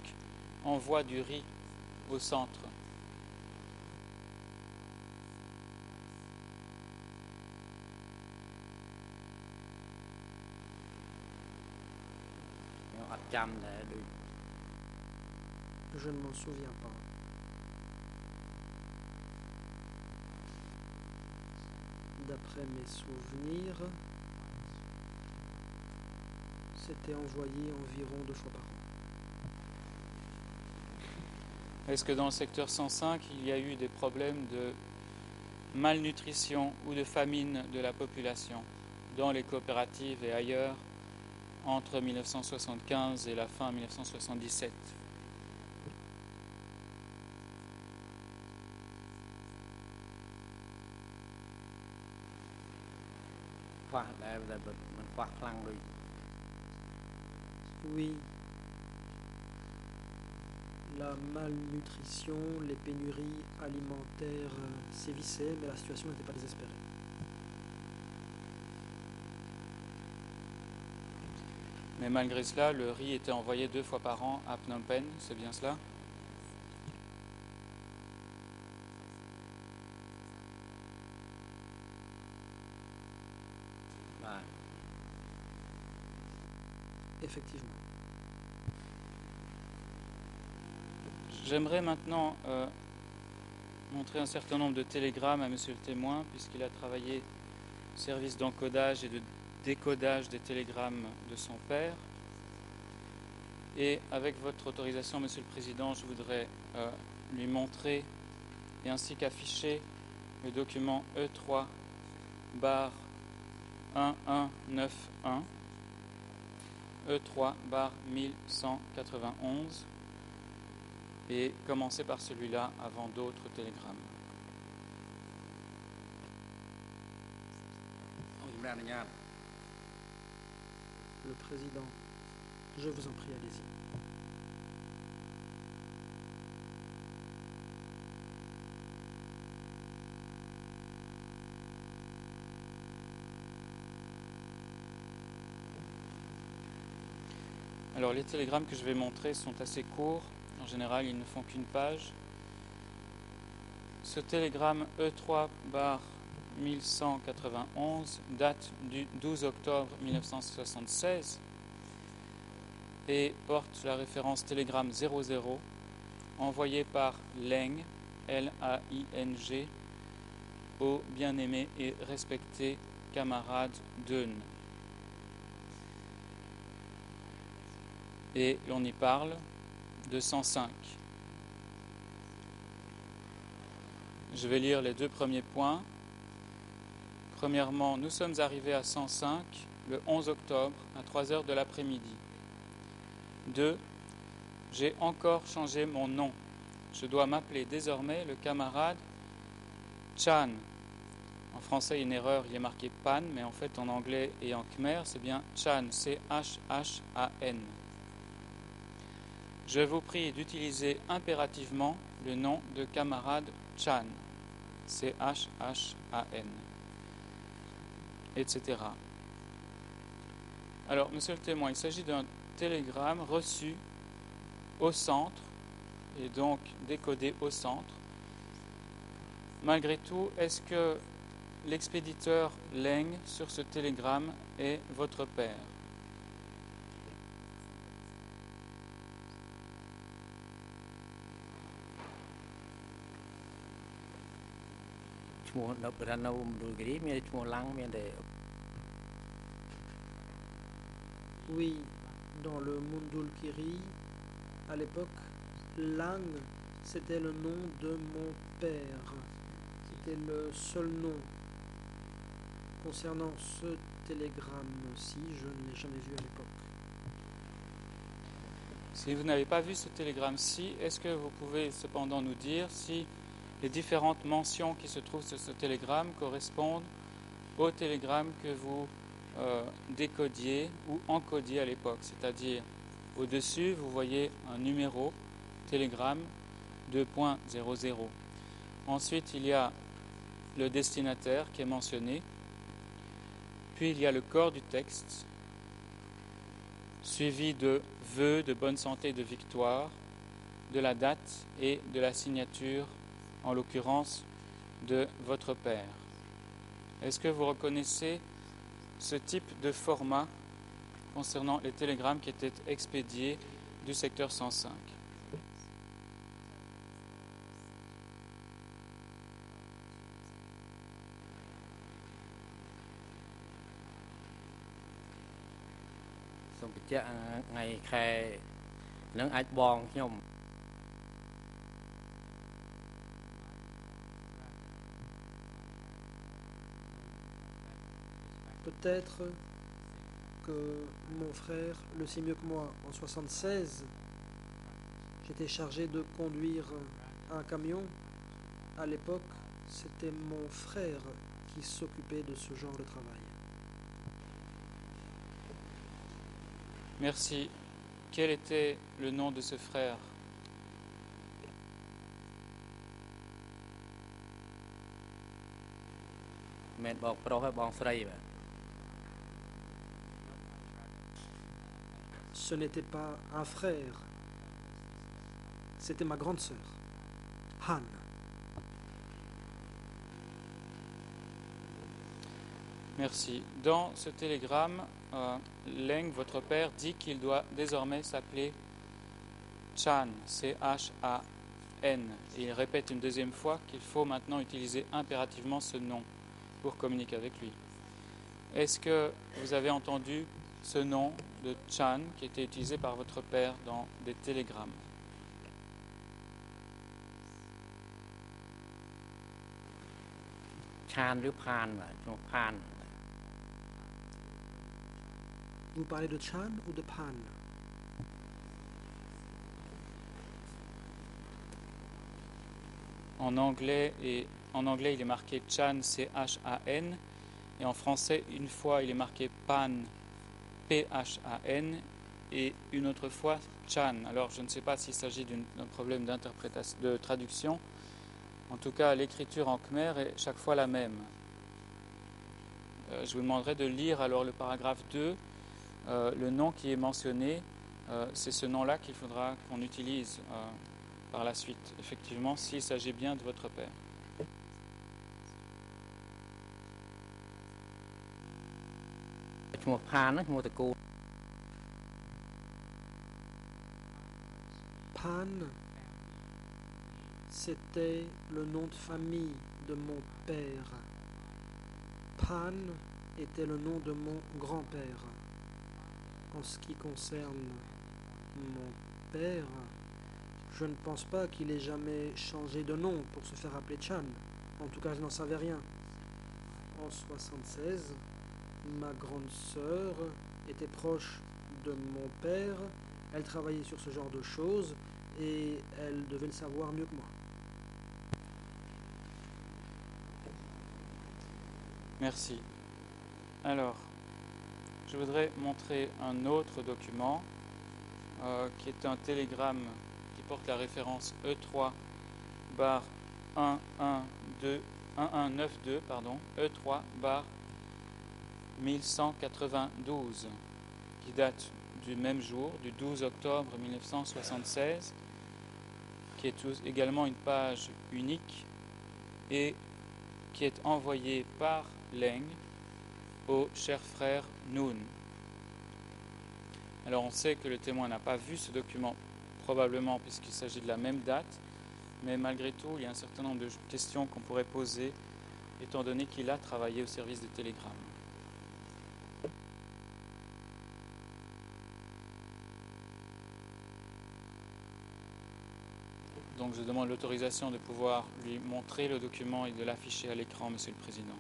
envoie du riz au centre? Je ne m'en souviens pas. D'après mes souvenirs, c'était envoyé environ 2 fois par an. Est-ce que dans le secteur 105, il y a eu des problèmes de malnutrition ou de famine de la population dans les coopératives et ailleurs entre 1975 et la fin 1977? Oui. La malnutrition, les pénuries alimentaires sévissaient, mais la situation n'était pas désespérée. Mais malgré cela, le riz était envoyé 2 fois par an à Phnom Penh, c'est bien cela? Effectivement. J'aimerais maintenant montrer un certain nombre de télégrammes à Monsieur le témoin, puisqu'il a travaillé au service d'encodage et de décodage des télégrammes de son père. Et avec votre autorisation, Monsieur le Président, je voudrais lui montrer et ainsi qu'afficher le document E3 bar 1191, E3 bar 1191, et commencer par celui-là avant d'autres télégrammes. Le Président, je vous en prie, allez-y. Alors les télégrammes que je vais montrer sont assez courts. En général, ils ne font qu'une page. Ce télégramme E3 bar 1191 date du 12 octobre 1976 et porte la référence télégramme 00 envoyé par Leng, L-A-I-N-G, au bien-aimé et respecté camarade Deun. Et l'on y parle de 105. Je vais lire les deux premiers points. Premièrement, nous sommes arrivés à 105 le 11 octobre à 3 heures de l'après-midi. 2. J'ai encore changé mon nom. Je dois m'appeler désormais le camarade Chan. En français, il y a une erreur, il est marqué Pan, mais en fait en anglais et en khmer, c'est bien Chan, C-H-H-A-N. Je vous prie d'utiliser impérativement le nom de camarade Chan, C-H-H-A-N, etc. Alors, monsieur le témoin, il s'agit d'un télégramme reçu au centre et donc décodé au centre. Malgré tout, est-ce que l'expéditeur Leng sur ce télégramme est votre père? Oui, dans le Mundulkiri, à l'époque, Lang, c'était le nom de mon père. C'était le seul nom. Concernant ce télégramme-ci, je ne l'ai jamais vu à l'époque. Si vous n'avez pas vu ce télégramme-ci, est-ce que vous pouvez cependant nous dire si les différentes mentions qui se trouvent sur ce télégramme correspondent au télégramme que vous décodiez ou encodiez à l'époque? C'est-à-dire, au-dessus, vous voyez un numéro, télégramme 2.00. Ensuite, il y a le destinataire qui est mentionné. Puis, il y a le corps du texte, suivi de vœux de bonne santé et de victoire, de la date et de la signature, en l'occurrence de votre père. Est-ce que vous reconnaissez ce type de format concernant les télégrammes qui étaient expédiés du secteur 105? Peut-être que mon frère le sait mieux que moi. En 1976, j'étais chargé de conduire un camion. À l'époque, c'était mon frère qui s'occupait de ce genre de travail. Merci. Quel était le nom de ce frère? Ce n'était pas un frère, c'était ma grande sœur, Han. Merci. Dans ce télégramme, Leng, votre père, dit qu'il doit désormais s'appeler Chan, C-H-A-N. Et il répète une deuxième fois qu'il faut maintenant utiliser impérativement ce nom pour communiquer avec lui. Est-ce que vous avez entendu ce nom de Chan qui était utilisé par votre père dans des télégrammes? Chan หรือพานวะឈ្មោះพาน Vous parlez de Chan ou de Pan? En anglais, il est marqué Chan, C-H-A-N, et en français, une fois, il est marqué Pan, P-H-A-N, et une autre fois, Chan. Alors, je ne sais pas s'il s'agit d'un problème d'interprétation, de traduction. En tout cas, l'écriture en khmer est chaque fois la même. Je vous demanderai de lire alors le paragraphe 2. Le nom qui est mentionné, c'est ce nom-là qu'il faudra qu'on utilise par la suite, effectivement, s'il s'agit bien de votre père. Pan, c'était le nom de famille de mon père. Pan était le nom de mon grand-père. En ce qui concerne mon père, je ne pense pas qu'il ait jamais changé de nom pour se faire appeler Chan. En tout cas, je n'en savais rien. En 1976, ma grande sœur était proche de mon père. Elle travaillait sur ce genre de choses et elle devait le savoir mieux que moi. Merci. Alors, je voudrais montrer un autre document qui est un télégramme qui porte la référence E3 bar 1192, E3 bar 1192, qui date du même jour, du 12 octobre 1976, qui est également une page unique et qui est envoyé par Leng au cher frère Noon. Alors on sait que le témoin n'a pas vu ce document, probablement puisqu'il s'agit de la même date, mais malgré tout, il y a un certain nombre de questions qu'on pourrait poser, étant donné qu'il a travaillé au service des télégrammes. Donc je demande l'autorisation de pouvoir lui montrer le document et de l'afficher à l'écran, Monsieur le Président.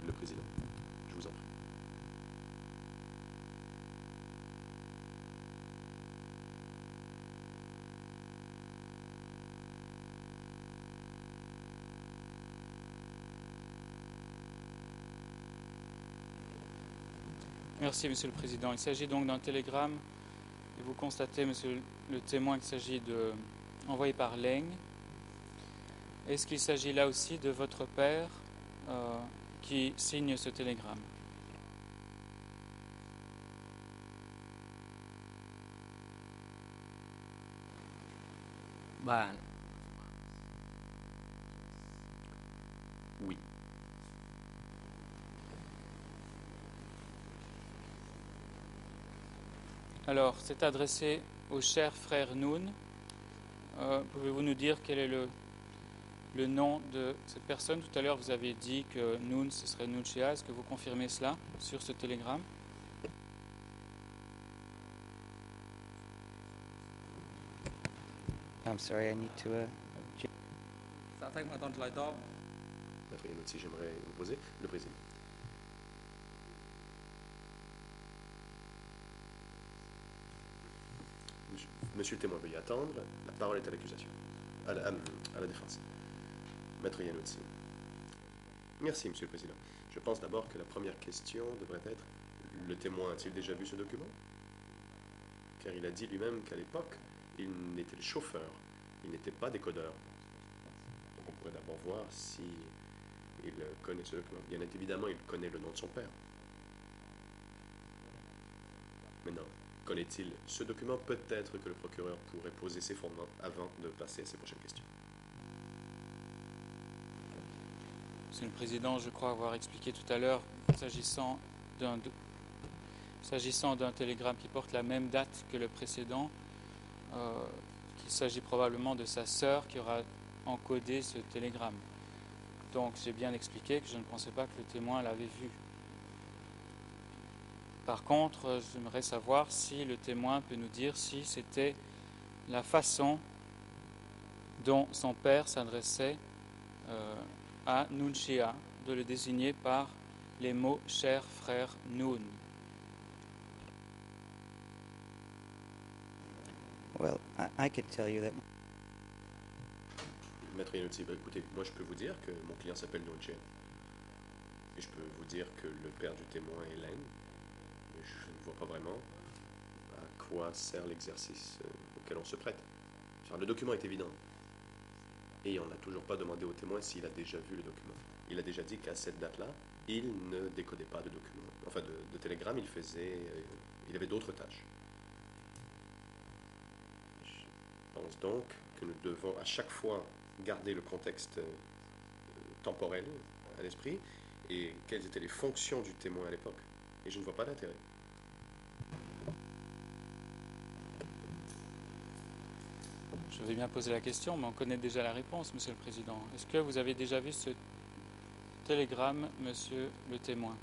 Le président, je vous en prie. Merci, Monsieur le Président. Il s'agit donc d'un télégramme et vous constatez, Monsieur le témoin, qu'il s'agit envoyé par Leng. Est-ce qu'il s'agit là aussi de votre père qui signe ce télégramme? Ban. Oui. Alors, c'est adressé au cher frère Noon. Pouvez-vous nous dire quel est le nom de cette personne? Tout à l'heure, vous avez dit que Noon, ce serait Noon Shea. Est-ce que vous confirmez cela sur ce télégramme? I'm sorry, I need to... Après, il y a une autre, si j'aimerais vous poser. Le président. Monsieur le témoin, veuillez attendre. La parole est à l'accusation. à la défense. Maître Iannuzzi. Merci, Monsieur le Président. Je pense d'abord que la première question devrait être, le témoin a-t-il déjà vu ce document? Car il a dit lui-même qu'à l'époque, il n'était le chauffeur, il n'était pas décodeur. Donc on pourrait d'abord voir si il connaît ce document. Bien évidemment, il connaît le nom de son père. Maintenant, connaît-il ce document? Peut-être que le procureur pourrait poser ses fondements avant de passer à ses prochaines questions. Monsieur le Président, je crois avoir expliqué tout à l'heure, s'agissant d'un télégramme qui porte la même date que le précédent, qu'il s'agit probablement de sa sœur qui aura encodé ce télégramme. Donc j'ai bien expliqué que je ne pensais pas que le témoin l'avait vu. Par contre, j'aimerais savoir si le témoin peut nous dire si c'était la façon dont son père s'adressait à Nunchia, de le désigner par les mots « cher frère Nun ». Well, I could tell you that. Maître Iannuzzi, écoutez, moi je peux vous dire que mon client s'appelle Nunchia. Et je peux vous dire que le père du témoin est Len. Mais je ne vois pas vraiment à quoi sert l'exercice auquel on se prête. Car le document est évident. Et on n'a toujours pas demandé au témoin s'il a déjà vu le document. Il a déjà dit qu'à cette date-là, il ne décodait pas de document. Enfin, de télégramme, il avait d'autres tâches. Je pense donc que nous devons à chaque fois garder le contexte temporel à l'esprit et quelles étaient les fonctions du témoin à l'époque. Et je ne vois pas d'intérêt. Je vais bien poser la question, mais on connaît déjà la réponse, Monsieur le Président. Est-ce que vous avez déjà vu ce télégramme, Monsieur le témoin?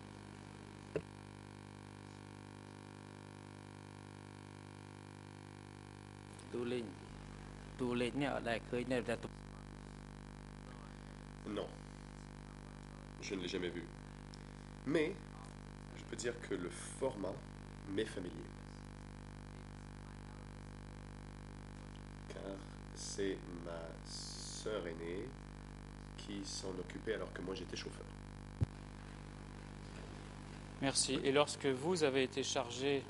Non, je ne l'ai jamais vu. Mais je peux dire que le format m'est familier. Car c'est ma sœur aînée qui s'en occupait alors que moi j'étais chauffeur. Merci. Et lorsque vous avez été chargé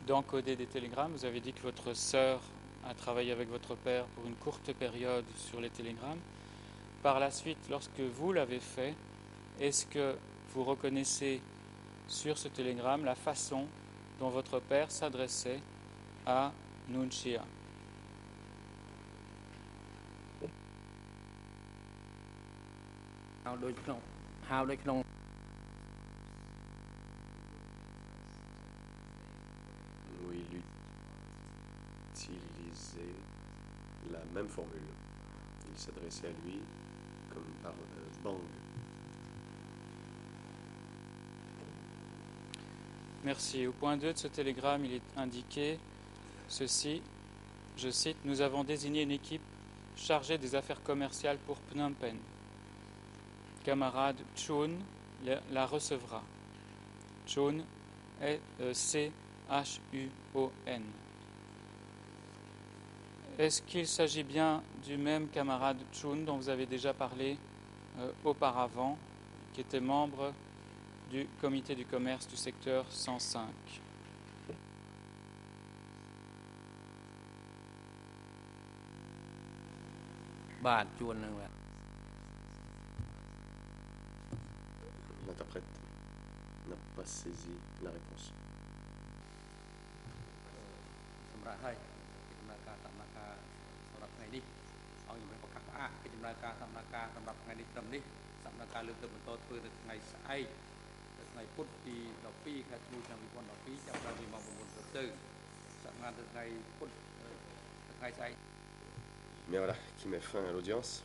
d'encoder des télégrammes, vous avez dit que votre sœur a travaillé avec votre père pour une courte période sur les télégrammes. Par la suite, lorsque vous l'avez fait, est-ce que vous reconnaissez sur ce télégramme la façon dont votre père s'adressait à Nunchia? Où il utilisait la même formule. Il s'adressait à lui comme par bang. Merci. Au point 2 de ce télégramme, il est indiqué ceci, je cite, « Nous avons désigné une équipe chargée des affaires commerciales pour Phnom Penh. Camarade Chun la recevra. » Chun est C-H-U-O-N. Est-ce qu'il s'agit bien du même camarade Chun dont vous avez déjà parlé auparavant, qui était membre du comité du commerce du secteur 105? L'interprète n'a pas saisi la réponse. Mais voilà, qui met fin à l'audience.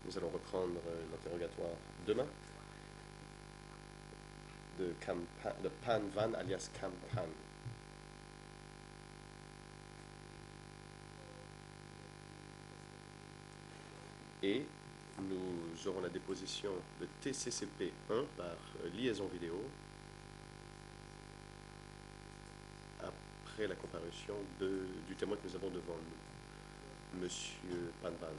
Nous allons reprendre l'interrogatoire demain de Pan Van alias Cam Pan. Et nous aurons la déposition de TCCP 1 par liaison vidéo après la comparution du témoin que nous avons devant nous. Monsieur Panvan,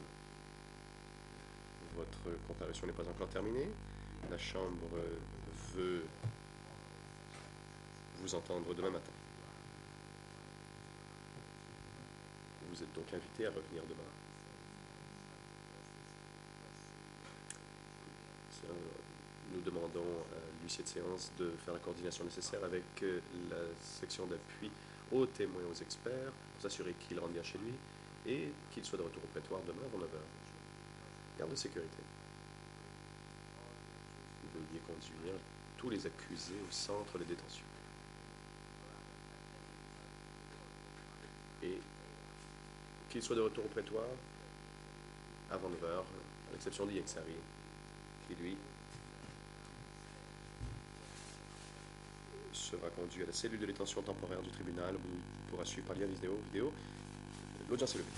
votre comparution n'est pas encore terminée. La Chambre veut vous entendre demain matin. Vous êtes donc invité à revenir demain. Nous demandons à l'huissier de séance de faire la coordination nécessaire avec la section d'appui aux témoins et aux experts pour s'assurer qu'il rentre bien chez lui et qu'il soit de retour au prétoire demain avant 9h. Garde de sécurité. Veuillez conduire tous les accusés au centre de détention. Et qu'il soit de retour au prétoire avant 9h, à l'exception d'Iexari, qui lui sera conduit à la cellule de détention temporaire du tribunal où il pourra suivre par lien vidéo. L'audience est levée.